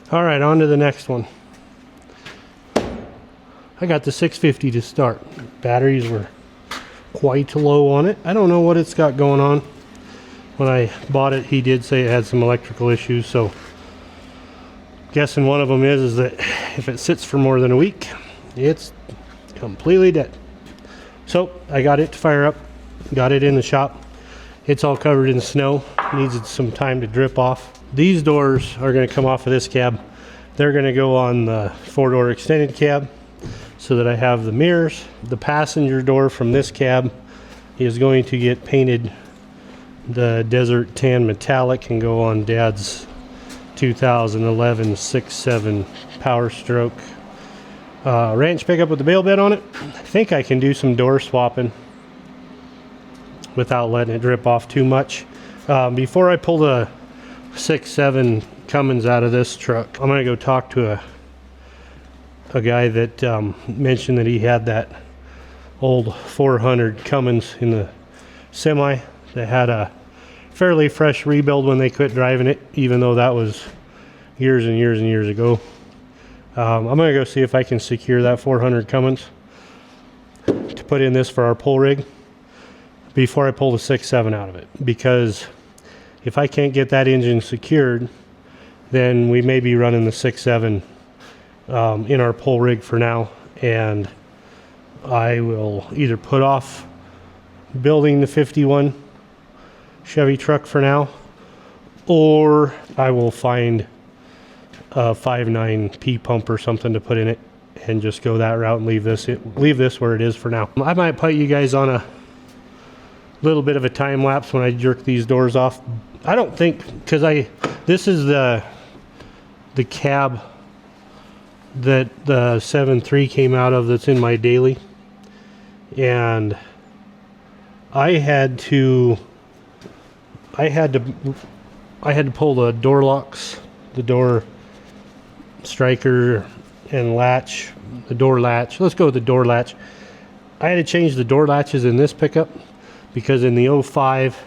All right, on to the next one. I got the 650 to start. Batteries were quite low on it. I don't know what it's got going on. When I bought it, he did say it had some electrical issues, so guessing one of them is that if it sits for more than a week, it's completely dead. So I got it to fire up, got it in the shop. It's all covered in snow, needs some time to drip off. These doors are going to come off of this cab. They're going to go on the 4-door extended cab so that I have the mirrors. The passenger door from this cab is going to get painted the desert tan metallic and go on Dad's 2011 6.7 Power Stroke ranch pickup with the bail bed on it. I think I can do some door swapping without letting it drip off too much. Before I pull the 6.7 Cummins out of this truck, I'm gonna go talk to a guy that mentioned that he had that old 400 Cummins in the semi that had a fairly fresh rebuild when they quit driving it, even though that was years and years and years ago. I'm gonna go see if I can secure that 400 Cummins to put in this for our pull rig before I pull the 6.7 out of it, because if I can't get that engine secured, then we may be running the 6.7 in our pull rig for now, and I will either put off building the 51 Chevy truck for now, or I will find a 5.9 P pump or something to put in it and just go that route and leave this where it is for now. I might put you guys on a little bit of a time lapse when I jerk these doors off. I don't think, because this is the cab that the 7.3 came out of that's in my daily, and I had to pull the door locks, the door striker and latch, the door latch. Let's go with the door latch. I had to change the door latches in this pickup because in the 05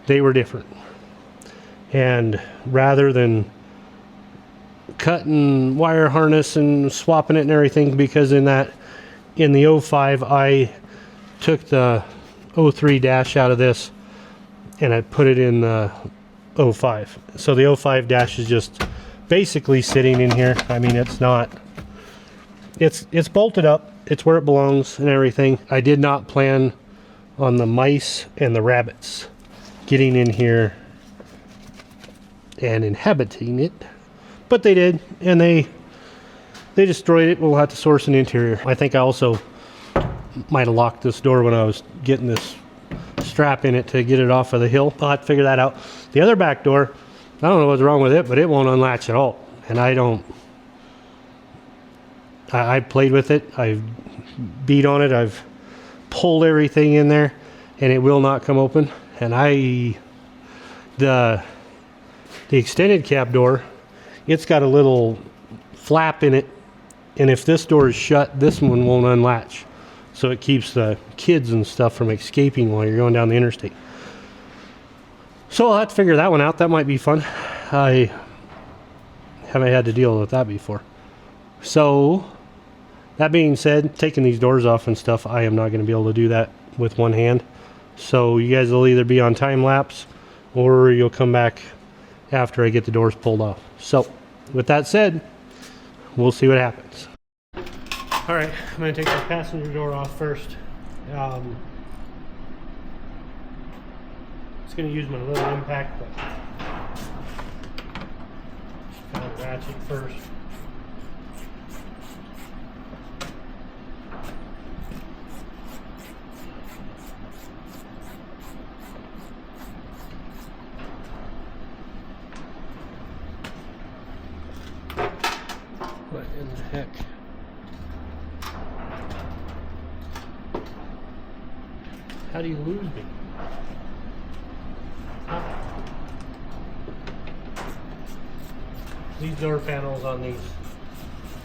they were different, and rather than cutting wire harness and swapping it and everything, because in the 05 I took the 03 dash out of this and I put it in the 05. So the 05 dash is just basically sitting in here. I mean, it's not, it's bolted up, it's where it belongs and everything. I did not plan on the mice and the rabbits getting in here and inhabiting it, but they did, and they destroyed it. We'll have to source an interior. I think I also might have locked this door when I was getting this strap in it to get it off of the hill. I'll have to figure that out. The other back door, I don't know what's wrong with it, but it won't unlatch at all. And I played with it, I've beat on it, I've pulled everything in there, and it will not come open. And the extended cab door, it's got a little flap in it, and if this door is shut, this one won't unlatch. So it keeps the kids and stuff from escaping while you're going down the interstate. So I'll have to figure that one out. That might be fun. I haven't had to deal with that before. So that being said, taking these doors off and stuff, I am not going to be able to do that with one hand. So you guys will either be on time lapse or you'll come back after I get the doors pulled off. So with that said, we'll see what happens. All right, I'm going to take the passenger door off first. It's going to use my little impact, but just kind of ratchet first. What in the heck? How do you lose me? These door panels on these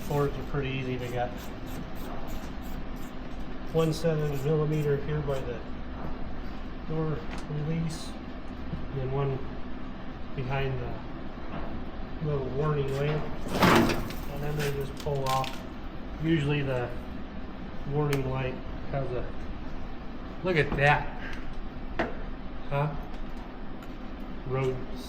Fords are pretty easy. They got 1/7mm here by the door release, and then one behind little warning lamp, and then they just pull off. Usually the warning light has a, look at that, huh? Rodents.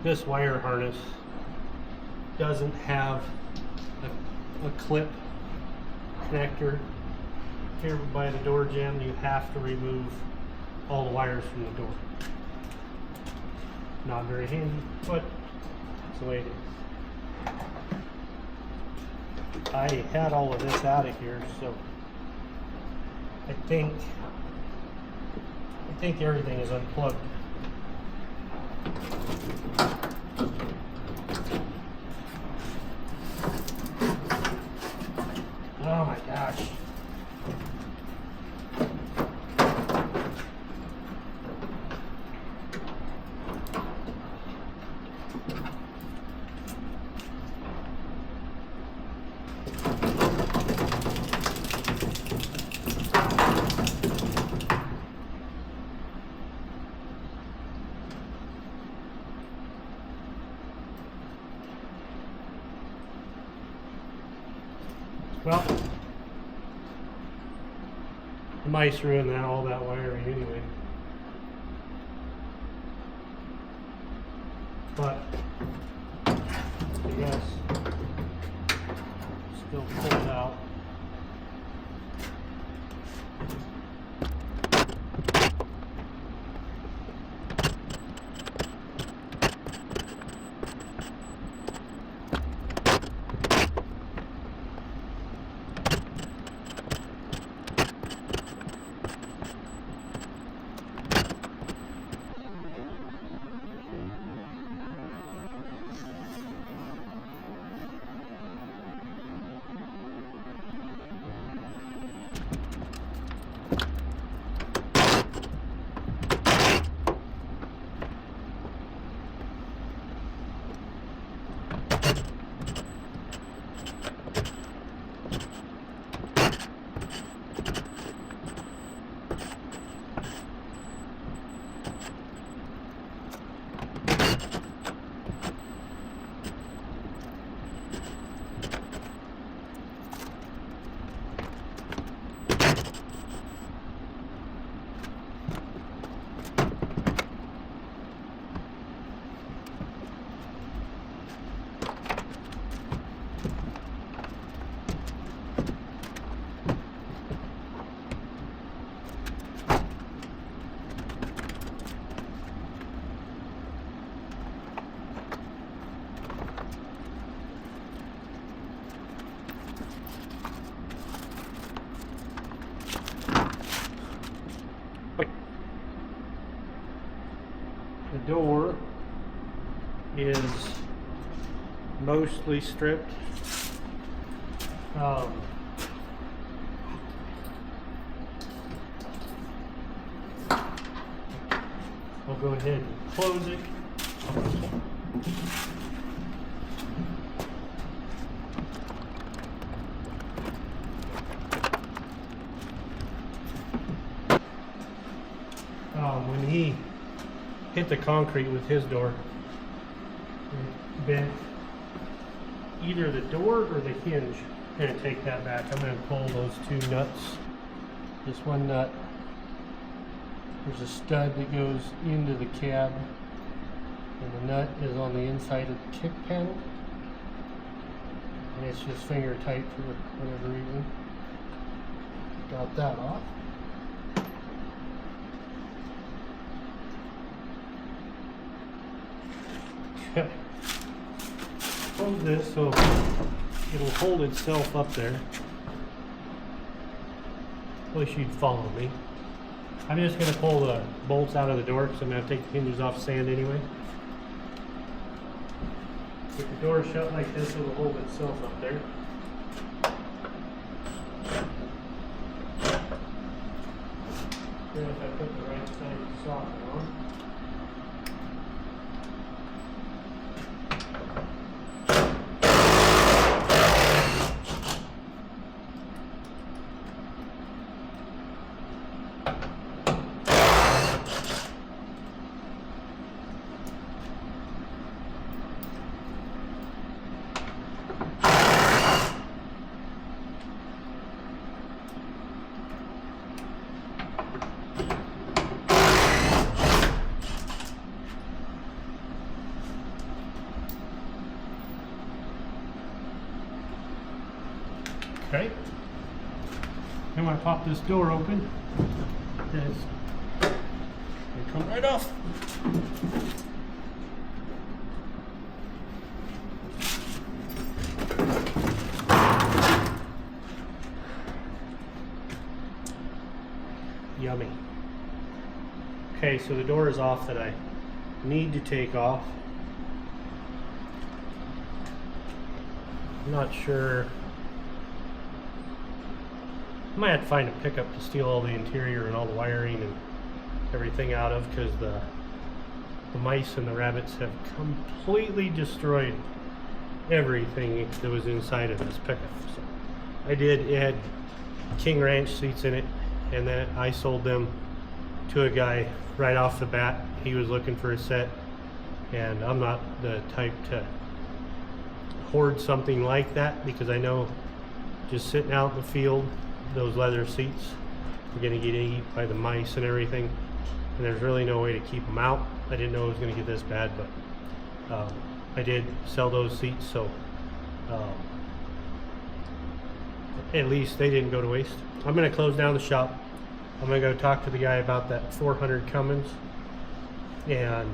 This wire harness doesn't have a clip connector. Here by the door jamb, you have to remove all the wires from the door. Not very handy, but that's the way it is. I had all of this out of here, so I think everything is unplugged. Oh my gosh. Well, the mice ruined all that wiring anyway. But I guess still pull it out. The door is mostly stripped. I'll go ahead and close it. When he hit the concrete with his door, it bent either the door or the hinge. I'm going to take that back. I'm going to pull those two nuts. This one nut, there's a stud that goes into the cab, and the nut is on the inside of the kick panel, and it's just finger tight for whatever reason. Got that off. Close this so it'll hold itself up there. Wish you'd follow me. I'm just going to pull the bolts out of the door because I'm going to take the hinges off sand anyway. If the door is shut like this, it'll hold itself up there. Then if I put the right side of the socket on. Okay. And when I pop this door open, it's gonna come right off. Yummy. Okay, so the door is off that I need to take off. I'm not sure. I might have to find a pickup to steal all the interior and all the wiring and everything out of, because the mice and the rabbits have completely destroyed everything that was inside of this pickup. So it had King Ranch seats in it, and then I sold them to a guy right off the bat. He was looking for a set, and I'm not the type to hoard something like that, because I know just sitting out in the field, those leather seats are going to get eaten by the mice and everything, and there's really no way to keep them out. I didn't know it was going to get this bad, but I did sell those seats, so at least they didn't go to waste. I'm going to close down the shop. I'm going to go talk to the guy about that 400 Cummins, and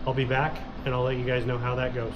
I'll be back and I'll let you guys know how that goes.